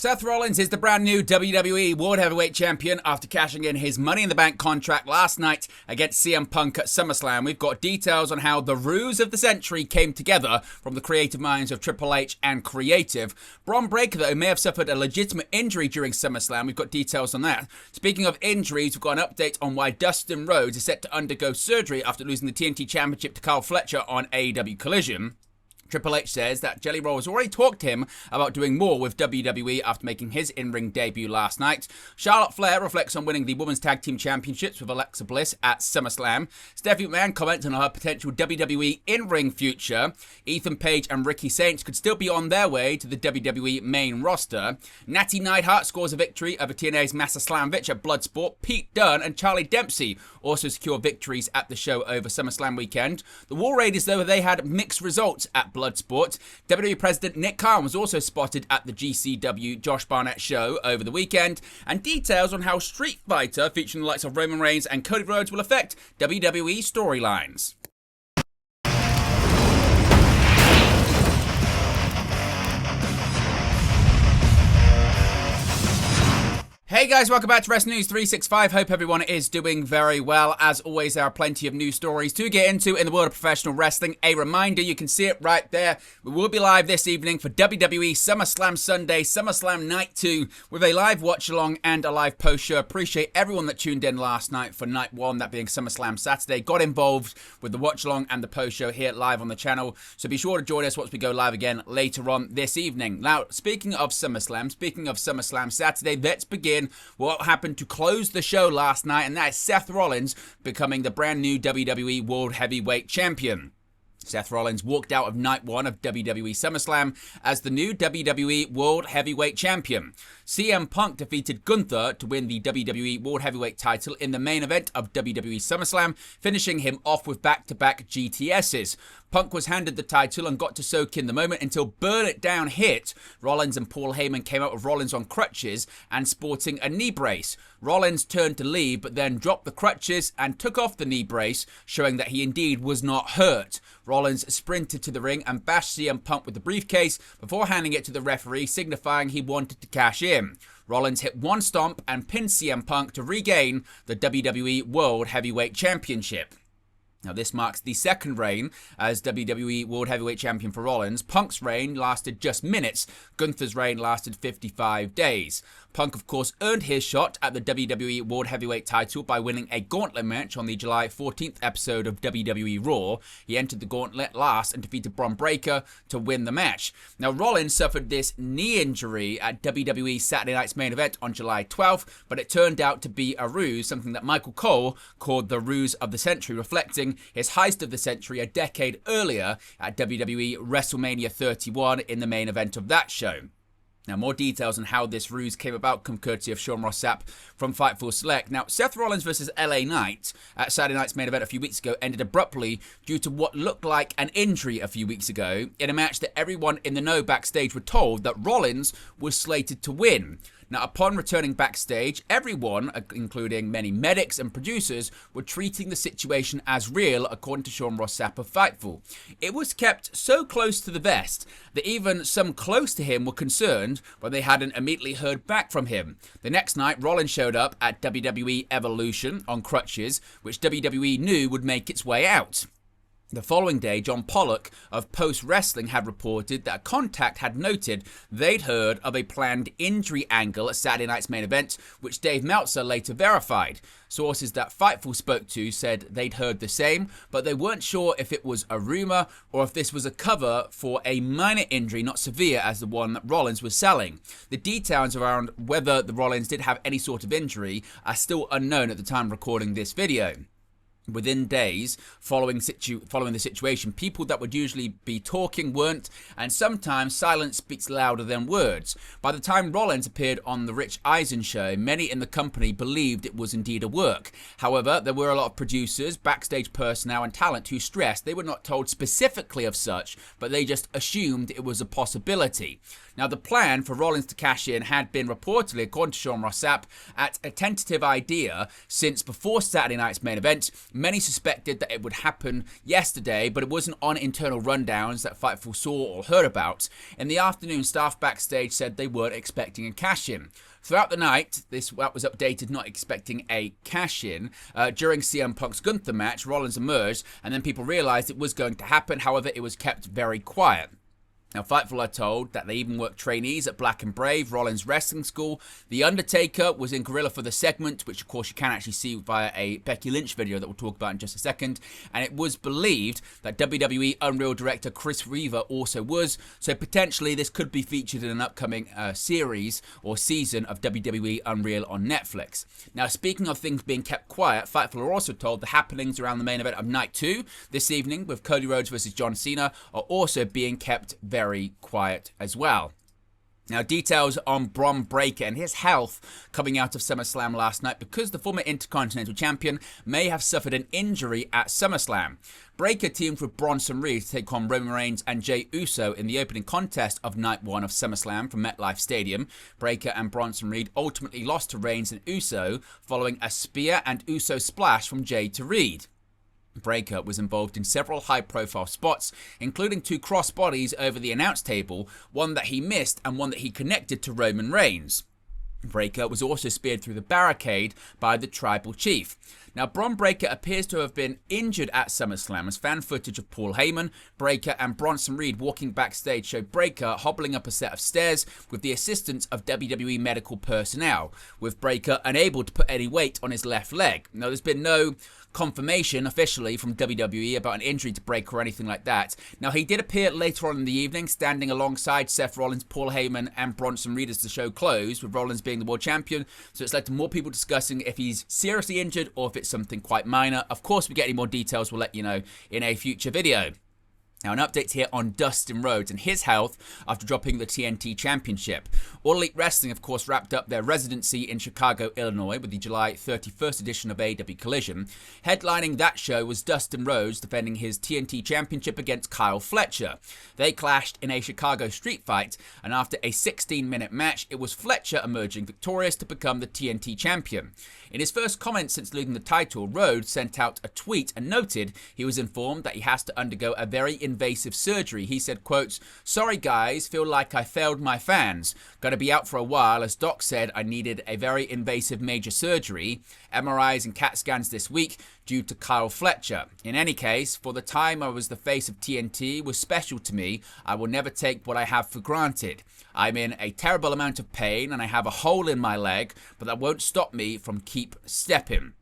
Seth Rollins is the brand new WWE World Heavyweight Champion after cashing in his Money in the Bank contract last night against CM Punk at SummerSlam. We've got details on how the ruse of the century came together from the creative minds of Triple H and Creative. Braun Breaker, though, may have suffered a legitimate injury during SummerSlam. We've got details on that. Speaking of injuries, we've got an update on why Dustin Rhodes is set to undergo surgery after losing the TNT Championship to Kyle Fletcher on AEW Collision. Triple H says that Jelly Roll has already talked to him about doing more with WWE after making his in-ring debut last night. Charlotte Flair reflects on winning the Women's Tag Team Championships with Alexa Bliss at SummerSlam. Stephanie McMahon comments on her potential WWE in-ring future. Ethan Page and Ricky Saints could still be on their way to the WWE main roster. Natty Neidhart scores a victory over TNA's Master Slamvich at Bloodsport. Pete Dunne and Charlie Dempsey also secure victories at the show over SummerSlam weekend. The War Raiders, though, they had mixed results at Bloodsport. WWE President Nick Khan was also spotted at the GCW Josh Barnett show over the weekend, and details on how Street Fighter, featuring the likes of Roman Reigns and Cody Rhodes, will affect WWE storylines. Hey guys, welcome back to Wrestling News 365. Hope everyone is doing very well. As always, there are plenty of news stories to get into in the world of professional wrestling. A reminder, you can see it right there. We will be live this evening for WWE SummerSlam Sunday, SummerSlam Night 2, with a live watch-along and a live post-show. Appreciate everyone that tuned in last night for Night 1, that being SummerSlam Saturday. Got involved with the watch-along and the post-show here live on the channel. So be sure to join us once we go live again later on this evening. Now, speaking of SummerSlam Saturday, let's begin what happened to close the show last night, and that is Seth Rollins becoming the brand new WWE World Heavyweight Champion. Seth Rollins walked out of Night 1 of WWE SummerSlam as the new WWE World Heavyweight Champion. CM Punk defeated Gunther to win the WWE World Heavyweight title in the main event of WWE SummerSlam, finishing him off with back-to-back GTSs. Punk was handed the title and got to soak in the moment until Burn It Down hit. Rollins and Paul Heyman came out with Rollins on crutches and sporting a knee brace. Rollins turned to leave but then dropped the crutches and took off the knee brace, showing that he indeed was not hurt. Rollins sprinted to the ring and bashed CM Punk with the briefcase before handing it to the referee, signifying he wanted to cash in. Rollins hit one stomp and pinned CM Punk to regain the WWE World Heavyweight Championship. Now, this marks the second reign as WWE World Heavyweight Champion for Rollins. Punk's reign lasted just minutes. Gunther's reign lasted 55 days. Punk, of course, earned his shot at the WWE World Heavyweight title by winning a gauntlet match on the July 14th episode of WWE Raw. He entered the gauntlet last and defeated Braun Breaker to win the match. Now, Rollins suffered this knee injury at WWE Saturday Night's main event on July 12th, but it turned out to be a ruse, something that Michael Cole called the ruse of the century, reflecting his heist of the century a decade earlier at WWE WrestleMania 31 in the main event of that show. Now, more details on how this ruse came about come courtesy of Sean Ross Sapp from Fightful Select. Now, Seth Rollins versus LA Knight at Saturday Night's main event a few weeks ago ended abruptly due to what looked like an injury a few weeks ago in a match that everyone in the know backstage were told that Rollins was slated to win. Now, upon returning backstage, everyone, including many medics and producers, were treating the situation as real, according to Sean Ross Sapp of Fightful. It was kept so close to the vest that even some close to him were concerned when they hadn't immediately heard back from him. The next night, Rollins showed up at WWE Evolution on crutches, which WWE knew would make its way out. The following day, John Pollock of Post Wrestling had reported that a contact had noted they'd heard of a planned injury angle at Saturday Night's main event, which Dave Meltzer later verified. Sources that Fightful spoke to said they'd heard the same, but they weren't sure if it was a rumor or if this was a cover for a minor injury, not severe as the one that Rollins was selling. The details around whether the Rollins did have any sort of injury are still unknown at the time of recording this video. Within days following the situation, people that would usually be talking weren't, and sometimes silence speaks louder than words. By the time Rollins appeared on the Rich Eisen show, many in the company believed it was indeed a work. However, there were a lot of producers, backstage personnel and talent who stressed they were not told specifically of such, but they just assumed it was a possibility. Now, the plan for Rollins to cash in had been reportedly, according to Sean Ross Sapp, at a tentative idea since before Saturday night's main event. Many suspected that it would happen yesterday, but it wasn't on internal rundowns that Fightful saw or heard about. In the afternoon, staff backstage said they weren't expecting a cash-in. Throughout the night, that was updated, not expecting a cash-in. During CM Punk's Gunther match, Rollins emerged, and then people realized it was going to happen. However, it was kept very quiet. Now, Fightful are told that they even worked trainees at Black and Brave, Rollins Wrestling School. The Undertaker was in Gorilla for the segment, which of course you can actually see via a Becky Lynch video that we'll talk about in just a second. And it was believed that WWE Unreal director Chris Weaver also was. So potentially this could be featured in an upcoming series or season of WWE Unreal on Netflix. Now, speaking of things being kept quiet, Fightful are also told the happenings around the main event of Night 2 this evening with Cody Rhodes versus John Cena are also being kept very quiet as well. Now, details on Bron Breakker and his health coming out of SummerSlam last night because the former Intercontinental Champion may have suffered an injury at SummerSlam. Breakker teamed with Bronson Reed to take on Roman Reigns and Jey Uso in the opening contest of Night 1 of SummerSlam from MetLife Stadium. Breakker and Bronson Reed ultimately lost to Reigns and Uso following a spear and Uso splash from Jey to Reed. Breakker was involved in several high-profile spots, including 2 crossbodies over the announce table, one that he missed and one that he connected to Roman Reigns. Breakker was also speared through the barricade by the Tribal Chief. Now, Bron Breakker appears to have been injured at SummerSlam, as fan footage of Paul Heyman, Breakker and Bronson Reed walking backstage showed Breakker hobbling up a set of stairs with the assistance of WWE medical personnel, with Breakker unable to put any weight on his left leg. Now, there's been no confirmation officially from WWE about an injury to Breakker or anything like that. Now, he did appear later on in the evening, standing alongside Seth Rollins, Paul Heyman and Bronson Reed as the show closed, with Rollins being the world champion. So it's led to more people discussing if he's seriously injured or if it's something quite minor. Of course, if we get any more details, we'll let you know in a future video. Now, an update here on Dustin Rhodes and his health after dropping the TNT Championship. All Elite Wrestling, of course, wrapped up their residency in Chicago, Illinois with the July 31st edition of AEW Collision. Headlining that show was Dustin Rhodes defending his TNT Championship against Kyle Fletcher. They clashed in a Chicago street fight, and after a 16-minute match, it was Fletcher emerging victorious to become the TNT Champion. In his first comments since losing the title, Rhodes sent out a tweet and noted he was informed that he has to undergo a very invasive surgery. He said, quote, "Sorry guys, feel like I failed my fans. Gonna be out for a while, as Doc said I needed a very invasive major surgery. MRIs and CAT scans this week due to Kyle Fletcher. In any case, for the time I was the face of TNT was special to me. I will never take what I have for granted. I'm in a terrible amount of pain and I have a hole in my leg, but that won't stop me from keep stepping."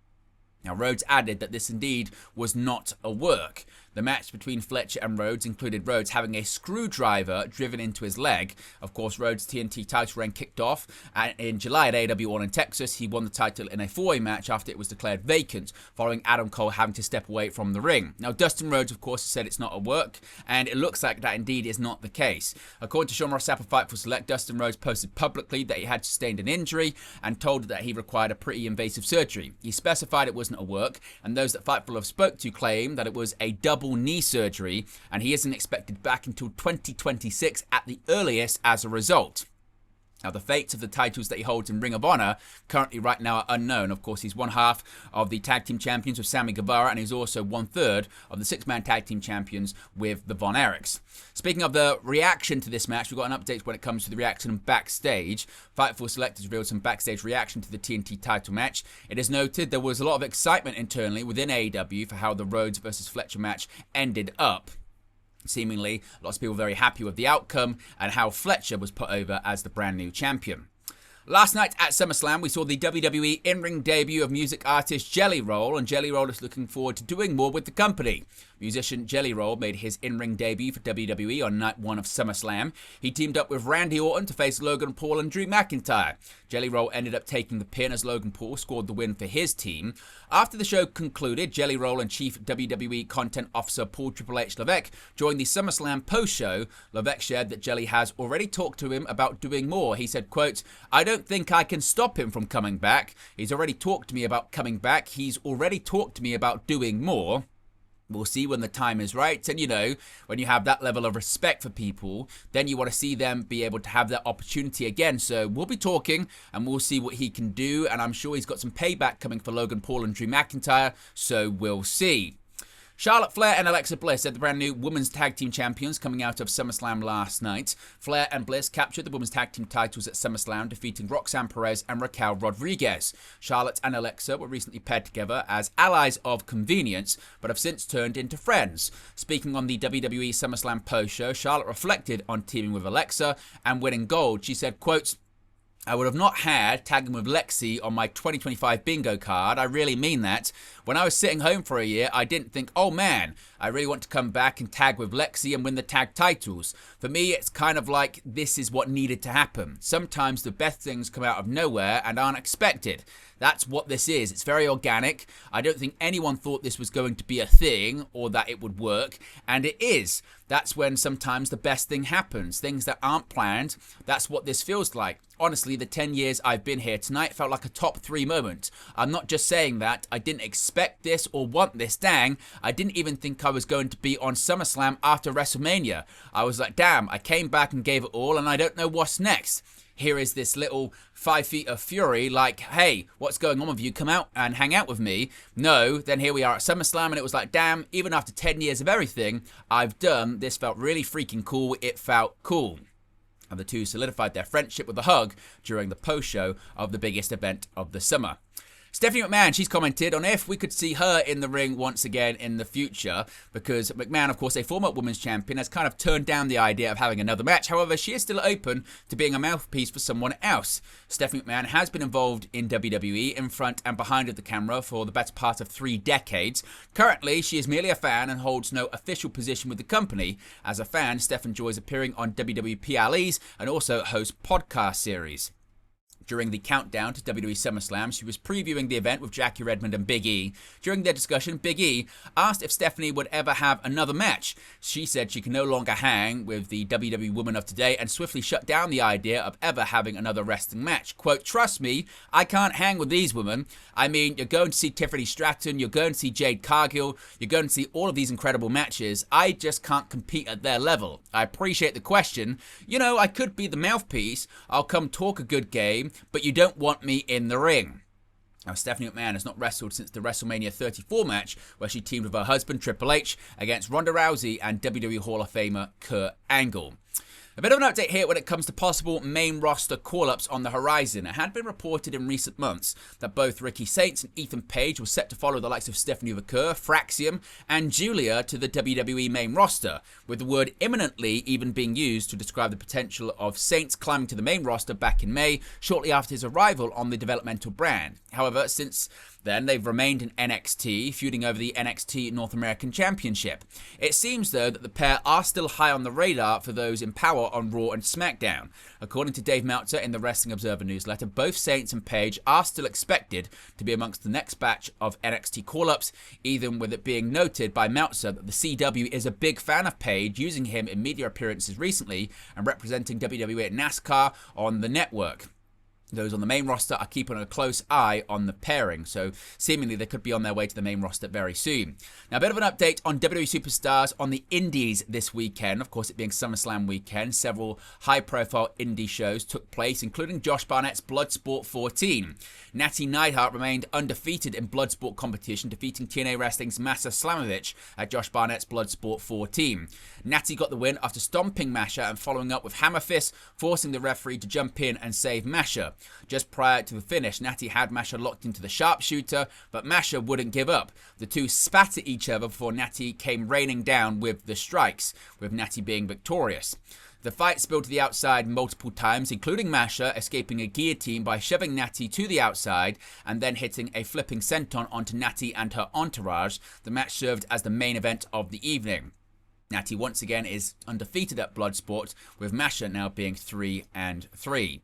Now, Rhodes added that this indeed was not a work. The match between Fletcher and Rhodes included Rhodes having a screwdriver driven into his leg. Of course, Rhodes' TNT title reign kicked off, and in July at AEW All in Texas, he won the title in a 4-way match after it was declared vacant, following Adam Cole having to step away from the ring. Now, Dustin Rhodes, of course, has said it's not a work, and it looks like that indeed is not the case. According to Sean Ross Sapp of Fightful Select, Dustin Rhodes posted publicly that he had sustained an injury and told that he required a pretty invasive surgery. He specified it wasn't a work, and those that Fightful have spoke to claim that it was a double knee surgery, and he isn't expected back until 2026 at the earliest as a result. Now, the fates of the titles that he holds in Ring of Honor currently right now are unknown. Of course, he's one half of the Tag Team Champions with Sammy Guevara, and he's also 1/3 of the 6-man Tag Team Champions with the Von Erichs. Speaking of the reaction to this match, we've got an update when it comes to the reaction backstage. Fightful Select has revealed some backstage reaction to the TNT title match. It is noted there was a lot of excitement internally within AEW for how the Rhodes versus Fletcher match ended up. Seemingly, lots of people were very happy with the outcome and how Fletcher was put over as the brand new champion. Last night at SummerSlam, we saw the WWE in-ring debut of music artist Jelly Roll, and Jelly Roll is looking forward to doing more with the company. Musician Jelly Roll made his in-ring debut for WWE on Night 1 of SummerSlam. He teamed up with Randy Orton to face Logan Paul and Drew McIntyre. Jelly Roll ended up taking the pin as Logan Paul scored the win for his team. After the show concluded, Jelly Roll and Chief WWE Content Officer Paul Triple H Levesque joined the SummerSlam post-show. Levesque shared that Jelly has already talked to him about doing more. He said, quote, "I don't think I can stop him from coming back. He's already talked to me about coming back. He's already talked to me about doing more." We'll see when the time is right. And, you know, when you have that level of respect for people, then you want to see them be able to have that opportunity again. So we'll be talking and we'll see what he can do. And I'm sure he's got some payback coming for Logan Paul and Drew McIntyre. So we'll see. Charlotte Flair and Alexa Bliss are the brand new Women's Tag Team Champions coming out of SummerSlam last night. Flair and Bliss captured the Women's Tag Team titles at SummerSlam, defeating Roxanne Perez and Raquel Rodriguez. Charlotte and Alexa were recently paired together as allies of convenience, but have since turned into friends. Speaking on the WWE SummerSlam post-show, Charlotte reflected on teaming with Alexa and winning gold. She said, quote, "I would have not had tagging with Lexi on my 2025 bingo card. I really mean that. When I was sitting home for a year, I didn't think, oh man, I really want to come back and tag with Lexi and win the tag titles. For me, it's kind of like this is what needed to happen. Sometimes the best things come out of nowhere and aren't expected. That's what this is. It's very organic. I don't think anyone thought this was going to be a thing or that it would work, and it is. That's when sometimes the best thing happens. Things that aren't planned, that's what this feels like. Honestly, the 10 years I've been here tonight felt like a top 3 moment. I'm not just saying that. I didn't expect this or want this. Dang, I didn't even think I was going to be on SummerSlam after WrestleMania. I was like, damn, I came back and gave it all, and I don't know what's next. Here is this little 5 feet of fury like, hey, what's going on with you? Come out and hang out with me. No, then here we are at SummerSlam, and it was like, damn, even after 10 years of everything I've done, this felt really freaking cool. It felt cool. And the two solidified their friendship with a hug during the post-show of the biggest event of the summer. Stephanie McMahon, she's commented on if we could see her in the ring once again in the future, because McMahon, of course, a former women's champion, has kind of turned down the idea of having another match. However, she is still open to being a mouthpiece for someone else. Stephanie McMahon has been involved in WWE in front and behind of the camera for the better part of 3 decades. Currently, she is merely a fan and holds no official position with the company. As a fan, Steph enjoys appearing on WWE PLEs and also hosts podcast series. During the countdown to WWE SummerSlam, she was previewing the event with Jackie Redmond and Big E. During their discussion, Big E asked if Stephanie would ever have another match. She said she can no longer hang with the WWE women of today and swiftly shut down the idea of ever having another wrestling match. Quote, "Trust me, I can't hang with these women. I mean, you're going to see Tiffany Stratton, you're going to see Jade Cargill, you're going to see all of these incredible matches. I just can't compete at their level. I appreciate the question. You know, I could be the mouthpiece. I'll come talk a good game, but you don't want me in the ring." Now, Stephanie McMahon has not wrestled since the WrestleMania 34 match, where she teamed with her husband, Triple H, against Ronda Rousey and WWE Hall of Famer Kurt Angle. A bit of an update here when it comes to possible main roster call-ups on the horizon. It had been reported in recent months that both Ricky Saints and Ethan Page were set to follow the likes of Stephanie Vaquer, Fraxium, and Julia to the WWE main roster, with the word imminently even being used to describe the potential of Saints climbing to the main roster back in May, shortly after his arrival on the developmental brand. However, since then, they've remained in NXT, feuding over the NXT North American Championship. It seems, though, that the pair are still high on the radar for those in power on Raw and SmackDown. According to Dave Meltzer in the Wrestling Observer newsletter, both Saints and Page are still expected to be amongst the next batch of NXT call-ups, even with it being noted by Meltzer that the CW is a big fan of Page, using him in media appearances recently and representing WWE at NASCAR on the network. Those on the main roster are keeping a close eye on the pairing, so seemingly they could be on their way to the main roster very soon. Now, a bit of an update on WWE superstars on the indies this weekend. Of course, it being SummerSlam weekend, several high-profile indie shows took place, including Josh Barnett's Bloodsport 14. Natty Neidhart remained undefeated in Bloodsport competition, defeating TNA Wrestling's Masha Slamovich at Josh Barnett's Bloodsport 14. Natty got the win after stomping Masha and following up with Hammer Fist, forcing the referee to jump in and save Masha. Just prior to the finish, Natty had Masha locked into the sharpshooter, but Masha wouldn't give up. The two spat at each other before Natty came raining down with the strikes, with Natty being victorious. The fight spilled to the outside multiple times, including Masha escaping a guillotine by shoving Natty to the outside and then hitting a flipping senton onto Natty and her entourage. The match served as the main event of the evening. Natty once again is undefeated at Bloodsport, with Masha now being 3-3.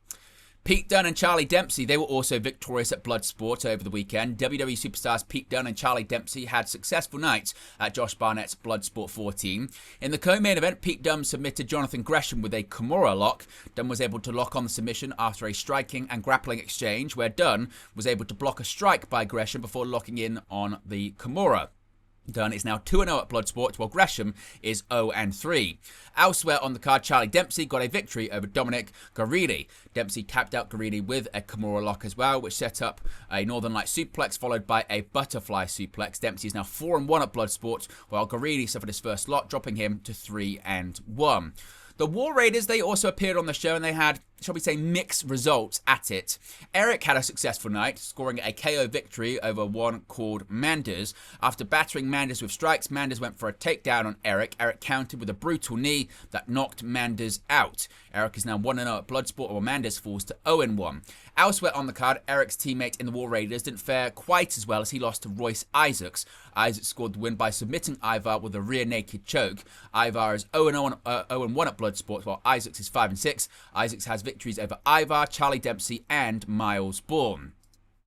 Pete Dunne and Charlie Dempsey, they were also victorious at Bloodsport over the weekend. WWE superstars Pete Dunne and Charlie Dempsey had successful nights at Josh Barnett's Bloodsport 14. In the co-main event, Pete Dunne submitted Jonathan Gresham with a Kimura lock. Dunne was able to lock on the submission after a striking and grappling exchange, where Dunne was able to block a strike by Gresham before locking in on the Kimura. Dunn is now 2-0 at Bloodsport, while Gresham is 0-3. Elsewhere on the card, Charlie Dempsey got a victory over Dominic Garrini. Dempsey tapped out Garrini with a Kimura lock as well, which set up a Northern Light suplex followed by a butterfly suplex. Dempsey is now 4-1 at Bloodsport, while Garrini suffered his first lot, dropping him to 3-1. The War Raiders, they also appeared on the show and they had, shall we say, mixed results at it. Eric had a successful night, scoring a KO victory over one called Manders. After battering Manders with strikes, Manders went for a takedown on Eric. Eric countered with a brutal knee that knocked Manders out. Eric is now 1-0 at Bloodsport, while Manders falls to 0-1. Elsewhere on the card, Eric's teammate in the War Raiders didn't fare quite as well as he lost to Royce Isaacs. Isaacs scored the win by submitting Ivar with a rear naked choke. Ivar is 0-1 at Bloodsport, while Isaacs is 5-6. Isaacs has victories over Ivar, Charlie Dempsey, and Miles Bourne.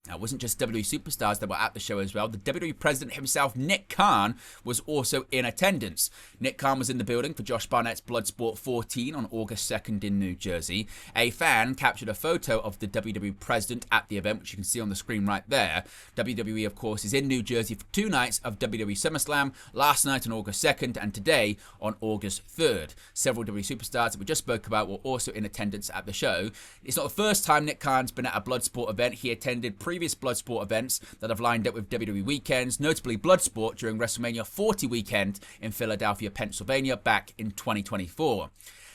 Now, it wasn't just WWE superstars that were at the show as well. The WWE president himself, Nick Khan, was also in attendance. Nick Khan was in the building for Josh Barnett's Bloodsport 14 on August 2nd in New Jersey. A fan captured a photo of the WWE president at the event, which you can see on the screen right there. WWE, of course, is in New Jersey for 2 nights of WWE SummerSlam, last night on August 2nd and today on August 3rd. Several WWE superstars that we just spoke about were also in attendance at the show. It's not the first time Nick Khan's been at a Bloodsport event. He attended previous Bloodsport events that have lined up with WWE weekends, notably Bloodsport during WrestleMania 40 weekend in Philadelphia, Pennsylvania back in 2024.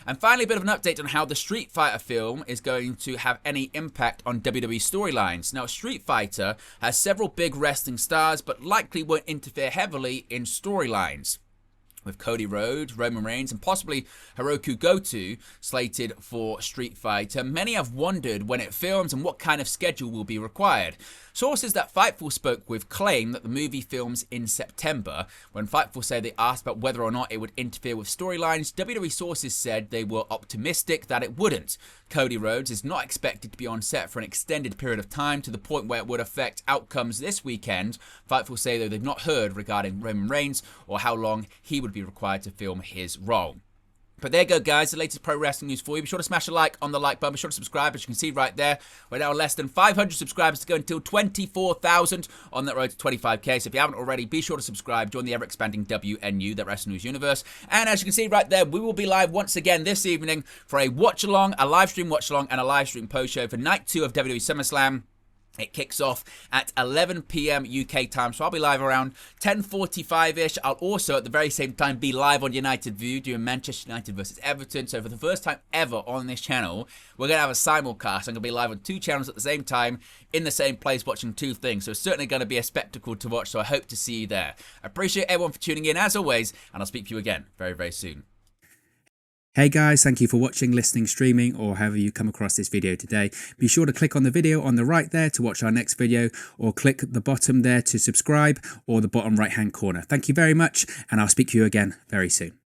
And finally, a bit of an update on how the Street Fighter film is going to have any impact on WWE storylines. Now, Street Fighter has several big wrestling stars, but likely won't interfere heavily in storylines. With Cody Rhodes, Roman Reigns, and possibly Hiroki Goto slated for Street Fighter, many have wondered when it films and what kind of schedule will be required. Sources that Fightful spoke with claim that the movie films in September. When Fightful say they asked about whether or not it would interfere with storylines, WWE sources said they were optimistic that it wouldn't. Cody Rhodes is not expected to be on set for an extended period of time to the point where it would affect outcomes this weekend. Fightful say though they've not heard regarding Roman Reigns or how long he would be required to film his role. But there you go, guys, the latest pro wrestling news for you. Be sure to smash a like on the like button. Be sure to subscribe, as you can see right there. We're now less than 500 subscribers to go until 24,000 on that road to 25k. So if you haven't already, be sure to subscribe. Join the ever-expanding WNU, that Wrestling News universe. And as you can see right there, we will be live once again this evening for a watch-along, a live stream watch-along, and a live stream post-show for Night 2 of WWE SummerSlam. It kicks off at 11 p.m. UK time, so I'll be live around 10:45ish. I'll also, at the very same time, be live on United View doing Manchester United versus Everton. So for the first time ever on this channel, we're going to have a simulcast. I'm going to be live on 2 channels at the same time, in the same place, watching 2 things. So it's certainly going to be a spectacle to watch, so I hope to see you there. I appreciate everyone for tuning in, as always, and I'll speak to you again very, very soon. Hey guys, thank you for watching, listening, streaming, or however you come across this video today. Be sure to click on the video on the right there to watch our next video, or click the bottom there to subscribe, or the bottom right hand corner. Thank you very much, and I'll speak to you again very soon.